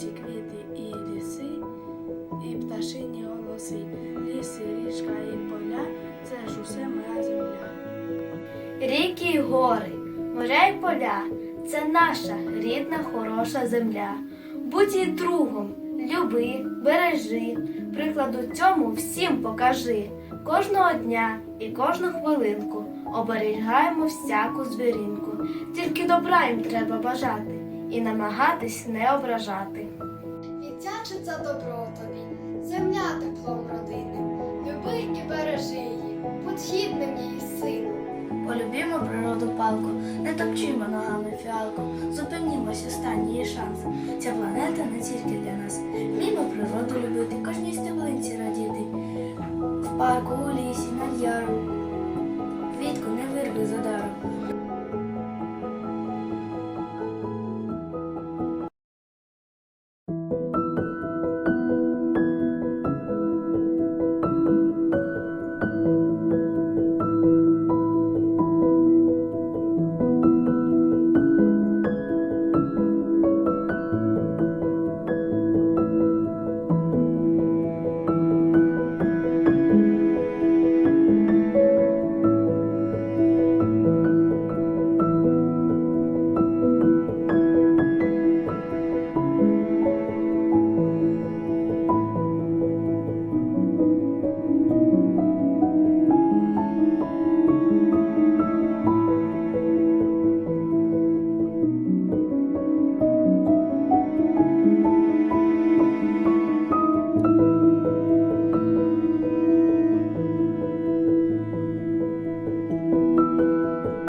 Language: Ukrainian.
вулиці, квіти і ліси, і пташині голоси, ліси, річка і поля – це ж усе моя земля. Ріки й гори, моря й поля – це наша рідна хороша земля. Будь їй другом, люби, бережи, прикладу цьому всім покажи. Кожного дня і кожну хвилинку оберігаємо всяку звіринку. Тільки добра їм треба бажати і намагатись не ображати. Віддячиться добро тобі, земля теплом родинним, люби і бережи її, будь гідним її сину. Полюбімо природу палку, не топчімо ногами фіалку, зупинімось, останній є шанс. Ця планета не тільки для нас. Вміємо природу любити, кожній стеблинці радіти. В парку, у лісі, над яром, квітку не вирви за даром.